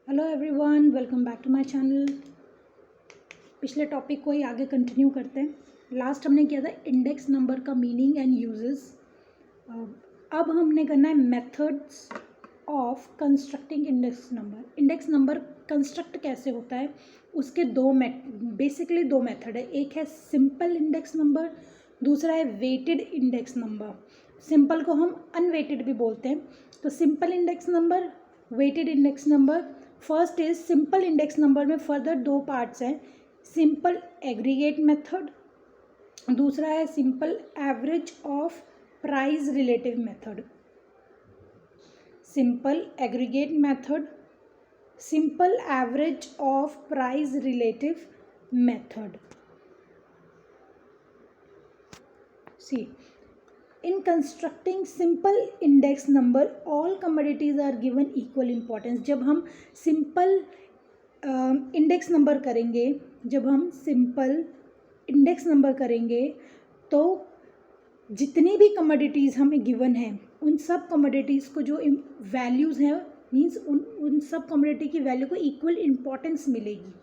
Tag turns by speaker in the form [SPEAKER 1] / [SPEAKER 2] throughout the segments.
[SPEAKER 1] Hello everyone, welcome back to my channel. पिछले topic को ही आगे कंटिन्यू करते हैं। लास्ट हमने किया था इंडेक्स नंबर का मीनिंग एंड यूजेस। अब हमने करना है methods of constructing index number. Index number construct कैसे होता है, उसके बेसिकली दो मेथड है। एक है सिंपल इंडेक्स नंबर, दूसरा है वेटेड इंडेक्स नंबर। सिंपल को हम अनवेटेड भी बोलते हैं। तो simple index number, weighted index number. First is simple index number में फर्दर दो पार्ट्स हैं, सिंपल एग्रीगेट मेथड, दूसरा है simple average of price relative method. Simple aggregate method, simple average of price relative method. See, in constructing simple index number all commodities are given equal importance। जब हम simple index number करेंगे, तो जितनी भी commodities हमें given है उन सब कमोडिटीज़ को जो वैल्यूज़ हैं मीन्स उन सब कमोडिटी की वैल्यू को इक्वल इम्पॉर्टेंस मिलेगी।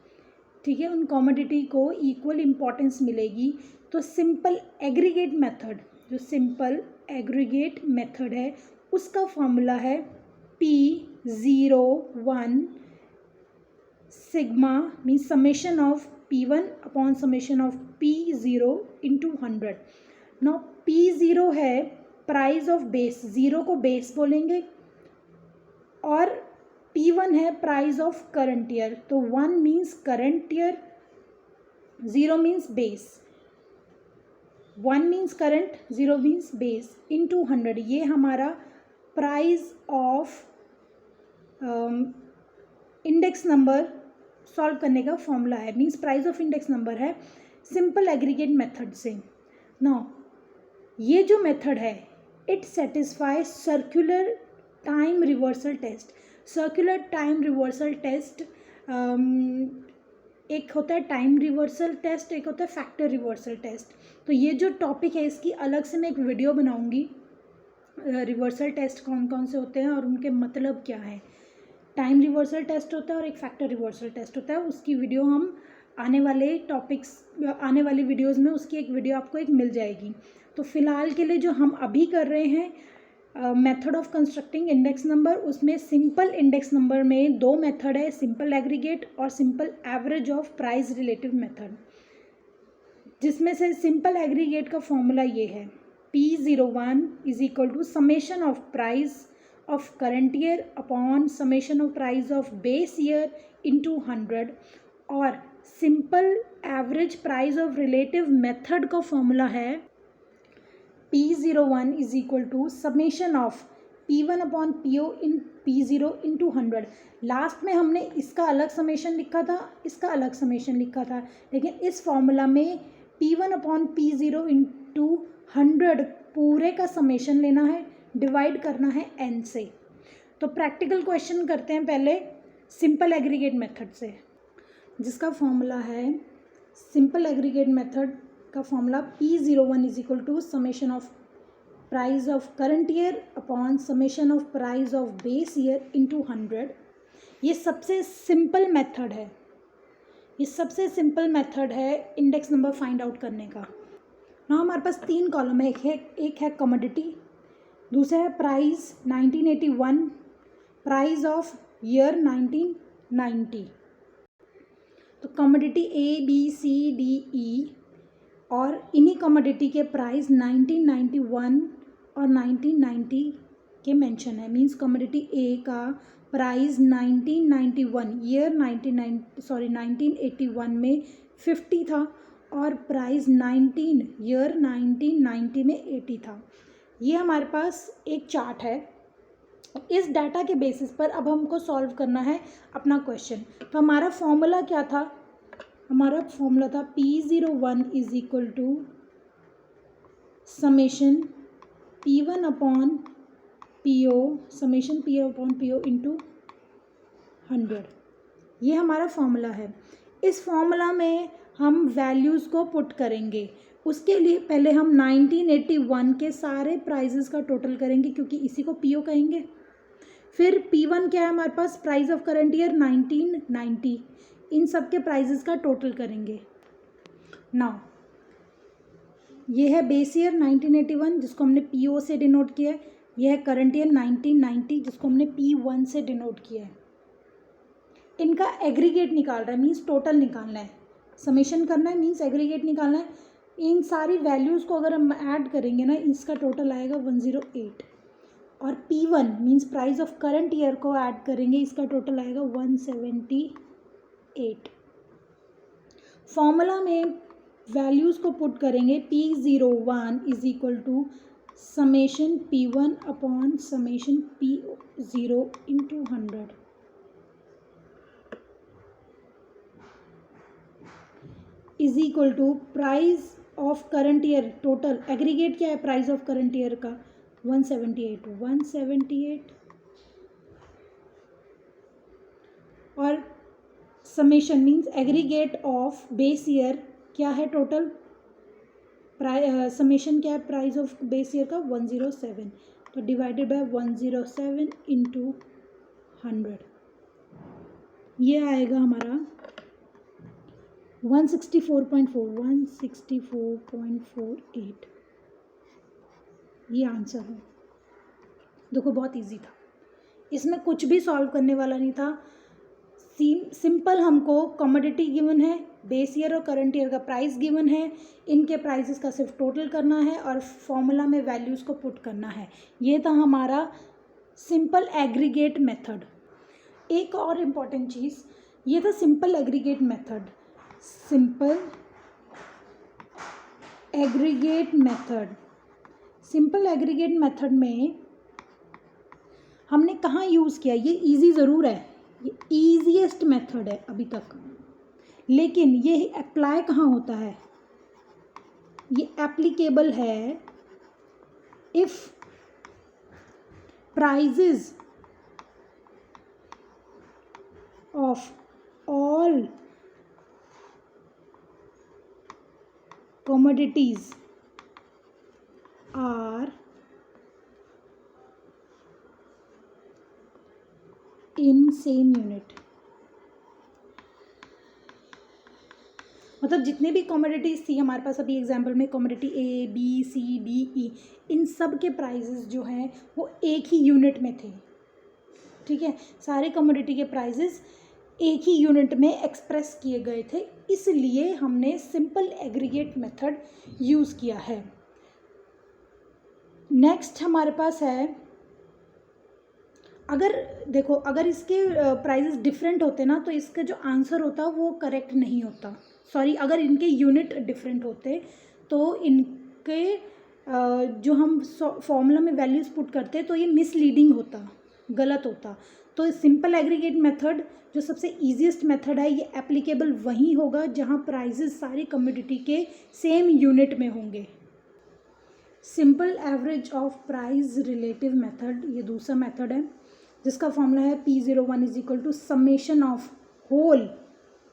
[SPEAKER 1] ठीक है, उन कमोडिटी को इक्वल इम्पॉर्टेंस मिलेगी। तो सिंपल एग्रीगेट मेथड, जो सिंपल एग्रीगेट मेथड है उसका फॉर्मूला है P01 sigma means summation of P1 upon summation of P0 into 100। Now P0 है प्राइस ऑफ बेस, ज़ीरो को बेस बोलेंगे, और P1 है प्राइस ऑफ करंट ईयर। तो 1 means current year, 0 means base. 1 means current, 0 means base, into 100। ये हमारा price of index number solve करने का फॉर्मूला है, means price of index number है सिंपल एग्रीगेट मेथड से। नाउ ये जो मेथड है it satisfy circular time reversal test. Circular time reversal test, एक होता है टाइम रिवर्सल टेस्ट, एक होता है फैक्टर रिवर्सल टेस्ट। तो ये जो टॉपिक है इसकी अलग से मैं एक वीडियो बनाऊंगी, रिवर्सल टेस्ट कौन कौन से होते हैं और उनके मतलब क्या है। टाइम रिवर्सल टेस्ट होता है और एक फैक्टर रिवर्सल टेस्ट होता है। उसकी वीडियो हम आने वाले वीडियोस में उसकी एक वीडियो आपको एक मिल जाएगी। तो फिलहाल के लिए जो हम अभी कर रहे हैं method of constructing index number, उसमें सिंपल इंडेक्स नंबर में दो मेथड है, सिंपल एग्रीगेट और simple average of price relative method. जिसमें से सिंपल एग्रीगेट का फॉर्मूला ये है P01 is equal to summation of price of current year upon summation of price of base year into 100, और simple average price of relative method का formula है P01 is equal to summation of P1 upon PO in P0 into 100। Last में हमने इसका अलग summation लिखा था, इसका अलग समेशन लिखा था, लेकिन इस फॉर्मूला में P1 अपॉन P0 इंटू 100 पूरे का समेशन लेना है, डिवाइड करना है n से। तो प्रैक्टिकल क्वेश्चन करते हैं पहले सिंपल एग्रीगेट मेथड से, जिसका फॉर्मूला है सिंपल एग्रीगेट मेथड का formula P01 is equal to summation of price of current year upon summation of price of base year into 100। ये सबसे सिंपल मेथड है, इंडेक्स नंबर फाइंड आउट करने का। ना हमारे पास तीन कॉलम है, एक है कमोडिटी, दूसरा है प्राइस 1981, प्राइस ऑफ ईयर 1990। तो commodity A B C D E, और इन्हीं कमोडिटी के प्राइस 1991 और 1990 के मेंशन है। मींस कमोडिटी A का प्राइस 1981 ईयर 1981 में 50 था, और प्राइस 1990 में 80 था। ये हमारे पास एक चार्ट है। इस डाटा के बेसिस पर अब हमको सॉल्व करना है अपना क्वेश्चन। तो हमारा फॉर्मूला क्या था? हमारा फॉर्मूला था P01 is equal to summation P1 upon PO summation P upon PO into 100। ये हमारा फॉर्मूला है। इस फॉर्मूला में हम वैल्यूज़ को पुट करेंगे। उसके लिए पहले हम 1981 के सारे प्राइजेस का टोटल करेंगे, क्योंकि इसी को PO कहेंगे। फिर P1 क्या है हमारे पास, प्राइस ऑफ करंट ईयर 1990, इन सब के प्राइजेस का टोटल करेंगे। नाउ ये है बेस ईयर 1981 जिसको हमने PO से डिनोट किया है, यह है करंट ईयर 1990 जिसको हमने P1 से डिनोट किया है। इनका एग्रीगेट निकाल रहा है, मीन्स टोटल निकालना है, समेशन करना है मीन्स एग्रीगेट निकालना है। इन सारी वैल्यूज़ को अगर हम ऐड करेंगे ना, इसका टोटल आएगा 108, और P1 means price of current year को ऐड करेंगे, इसका टोटल आएगा 178। फॉर्मूला में वैल्यूज़ को पुट करेंगे, P01 is equal to summation P1 upon summation P0 into 100 is equal to price of current year, total aggregate क्या है प्राइस ऑफ करंट ईयर का 178 और summation means aggregate of base year क्या है total, summation क्या है price of base year का 107, तो डिवाइडेड बाय 107 इंटू 100, ये आएगा हमारा 164.48, ये आंसर है। देखो बहुत इजी था, इसमें कुछ भी सॉल्व करने वाला नहीं था, सिंपल हमको कमोडिटी गिवन है, बेस ईयर और करंट ईयर का प्राइस गिवन है, इनके प्राइसेस का सिर्फ टोटल करना है और फॉर्मूला में वैल्यूज़ को पुट करना है। ये था हमारा सिंपल एग्रीगेट मेथड। एक और इम्पॉर्टेंट चीज़, ये था simple aggregate method. Simple aggregate method में हमने कहाँ यूज़ किया, ये इजी ज़रूर है, ये ईजीएस्ट मेथड है अभी तक, लेकिन ये अप्लाई कहाँ होता है, ये एप्लीकेबल है if prizes of all commodities are in same unit, मतलब जितने भी कमोडिटीज़ थी हमारे पास अभी एग्जाम्पल में, commodity A B C D E, इन सब के प्राइजेस जो हैं वो एक ही यूनिट में थे, ठीक है, सारे कमोडिटी के प्राइजेस एक ही यूनिट में एक्सप्रेस किए गए थे, इसलिए हमने सिंपल एग्रीगेट मेथड यूज़ किया है। नेक्स्ट हमारे पास है, अगर देखो अगर इसके प्राइजेस डिफरेंट होते ना तो इसका जो आंसर होता वो करेक्ट नहीं होता, सॉरी अगर इनके यूनिट डिफरेंट होते तो इनके जो हम फॉर्मूला में वैल्यूज़ पुट करते तो ये मिसलीडिंग होता, गलत होता। तो सिंपल एग्रीगेट मेथड जो सबसे ईजीएस्ट मेथड है, ये एप्लीकेबल वहीं होगा जहाँ प्राइजेस सारी कमोडिटी के सेम यूनिट में होंगे। Simple average of price relative method, ये दूसरा मेथड है जिसका फॉर्मूला है P01 is equal to summation of whole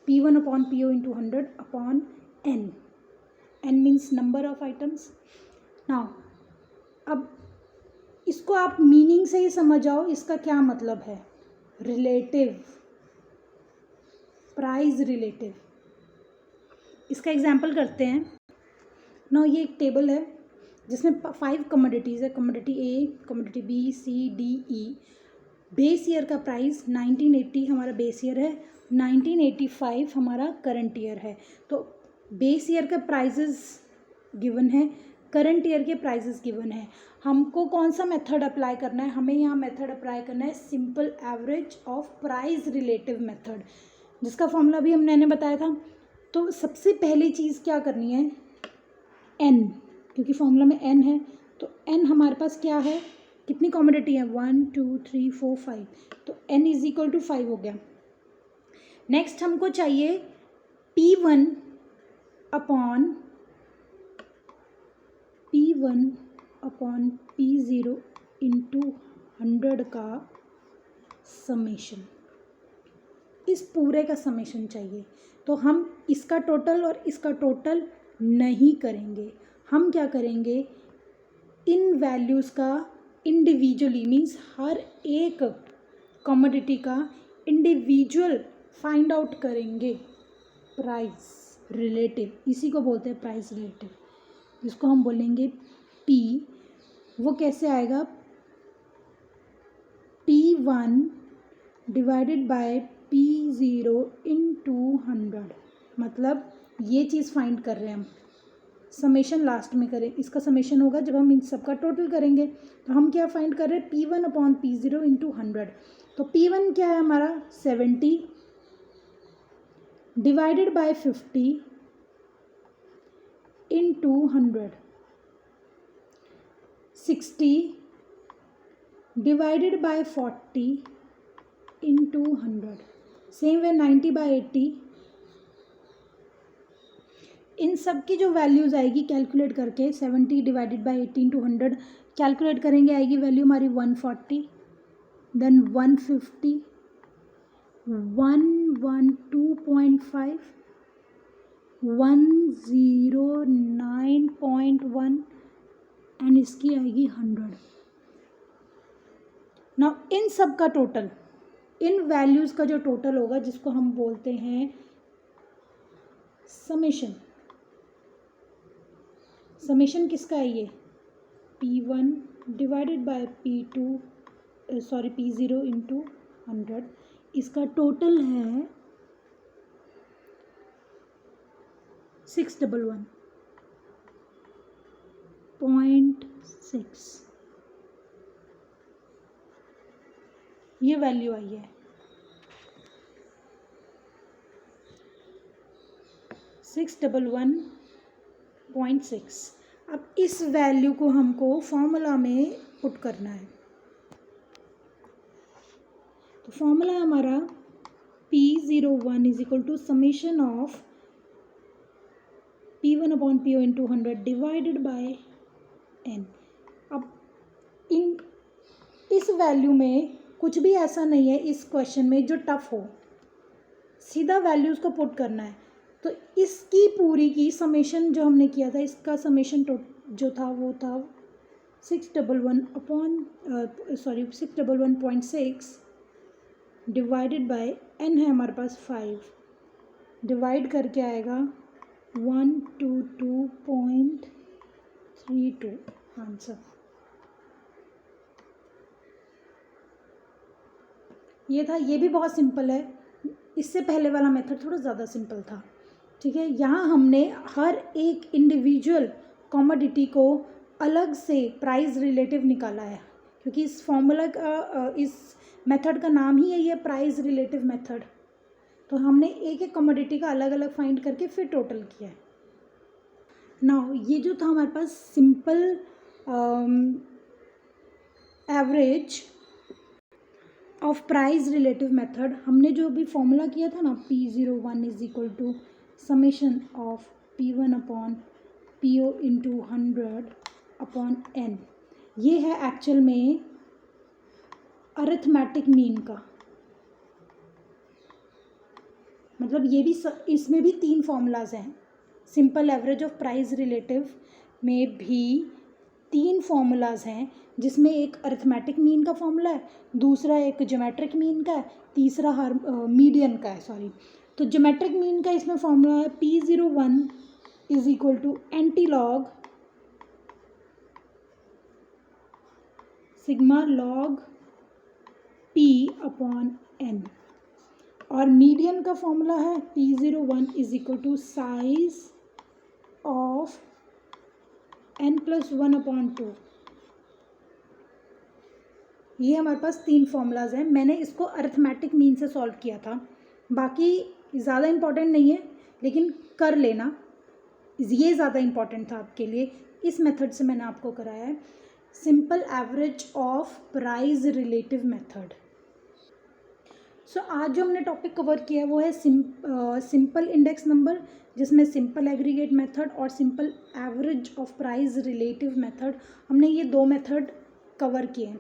[SPEAKER 1] P1 upon PO into 100 upon N, N means number of items. Now अब इसको आप मीनिंग से ही समझ आओ, इसका क्या मतलब है, रिलेटिव प्राइस रिलेटिव। इसका एग्जाम्पल करते हैं ना, ये एक टेबल है जिसमें 5 कमोडिटीज़ है, commodity A, commodity B, C, D, E। Base year का प्राइस 1980 हमारा बेस ईयर है, 1985 हमारा करंट ईयर है। तो बेस ईयर का प्राइजेस गिवन है, करंट ईयर के प्राइजेस गिवन है, हमको कौन सा मेथड अप्लाई करना है, हमें यहाँ मेथड अप्लाई करना है simple average of price relative method, जिसका फॉर्मूला भी हमने बताया था। तो सबसे पहली चीज़ क्या करनी है, n, क्योंकि फॉर्मूला में n है, तो n हमारे पास क्या है, कितनी कमोडिटी है 1 2 3 4 5, तो n इज इक्वल टू 5 हो गया। नेक्स्ट हमको चाहिए P1 अपॉन P0 इंटू 100 का समेशन, इस पूरे का समेशन चाहिए। तो हम इसका टोटल और इसका टोटल नहीं करेंगे, हम क्या करेंगे, इन वैल्यूज़ का इंडिविजुअली मीन्स हर एक कमोडिटी का इंडिविजुअल फाइंड आउट करेंगे प्राइस रिलेटिव, इसी को बोलते हैं प्राइस रिलेटिव, जिसको हम बोलेंगे पी। वो कैसे आएगा, P1 divided by P0 into 100। मतलब ये चीज़ फाइंड कर रहे हैं हम, समेशन लास्ट में करें, इसका समेशन होगा जब हम इन सबका टोटल करेंगे। तो हम क्या फाइंड कर रहे हैं, P1 अपॉन P0 इंटू 100। तो P1 क्या है हमारा 70 divided by 50 into 100, 60 divided by 40 into 100। Same way 90 by 80। इन सब की जो वैल्यूज़ आएगी कैलकुलेट करके 70 डिवाइडेड बाई 80 इंटू 100 कैलकुलेट करेंगे, आएगी वैल्यू हमारी 140, देन 150, 112.5, 109.1 एंड इसकी आएगी 100। नाउ इन सब का टोटल, इन वैल्यूज़ का जो टोटल होगा जिसको हम बोलते हैं समेशन। समेशन किसका है ये, P1 divided by P0 into 100। इसका टोटल है 611.6, ये वैल्यू आई है 611.6। अब इस वैल्यू को हमको फॉर्मूला में पुट करना है। तो फॉर्मूला हमारा P01 is equal to summation of P1 upon PO into 100 divided by n। अब इस वैल्यू में कुछ भी ऐसा नहीं है इस क्वेश्चन में जो टफ हो, सीधा वैल्यूज़ को पुट करना है। तो इसकी पूरी की समेशन जो हमने किया था, इसका समेशन जो था वो था 611.6 डिवाइडेड बाय n है हमारे पास 5, डिवाइड करके आएगा 122.32 आंसर। ये था, ये भी बहुत सिंपल है, इससे पहले वाला मेथड थोड़ा ज़्यादा सिंपल था। ठीक है, यहाँ हमने हर एक इंडिविजुअल कमोडिटी को अलग से प्राइस रिलेटिव निकाला है, क्योंकि इस फॉर्मूला का इस मेथड का नाम ही यही है प्राइस रिलेटिव मेथड। तो हमने एक एक कमोडिटी का अलग अलग फाइंड करके फिर टोटल किया है। नाउ ये जो था हमारे पास simple average of price relative method, हमने जो अभी फॉर्मूला किया था ना P01 is equal to summation of P1 upon PO into 100 upon n, ये है एक्चुअल में अरिथमेटिक मीन का। मतलब ये भी इसमें भी 3 फॉर्मूलाज हैं। Simple average of price relative में भी 3 फॉर्मूलाज हैं, जिसमें एक अरिथमेटिक मीन का फॉर्मूला है, दूसरा एक ज्योमेट्रिक मीन का है, तीसरा मीडियन का है, सॉरी। तो ज्योमेट्रिक मीन का इसमें फॉर्मूला है P01 is equal to anti log sigma log P upon n, और मीडियन का फॉर्मूला है P01 is equal to size of n+1 upon 2। ये हमारे पास 3 फॉर्मूलाज हैं। मैंने इसको अरिथमेटिक मीन से सॉल्व किया था, बाकी ज़्यादा इम्पॉर्टेंट नहीं है, लेकिन कर लेना, ये ज़्यादा इम्पॉर्टेंट था आपके लिए। इस मेथड से मैंने आपको कराया है simple average of price relative method. So आज जो हमने टॉपिक कवर किया है वो है सिंपल इंडेक्स नंबर, जिसमें सिंपल एग्रीगेट मेथड और simple average of price relative method, हमने ये 2 मेथड कवर किए हैं।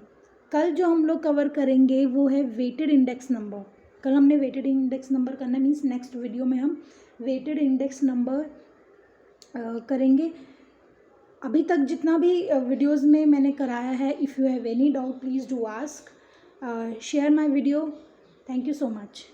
[SPEAKER 1] कल जो हम लोग कवर करेंगे वो है वेटेड इंडेक्स नंबर। कल हमने वेटेड इंडेक्स नंबर करना, मीन्स नेक्स्ट वीडियो में हम वेटेड इंडेक्स नंबर करेंगे। अभी तक जितना भी वीडियोस में मैंने कराया है, if you have any doubt please do ask, share my video. Thank you so much.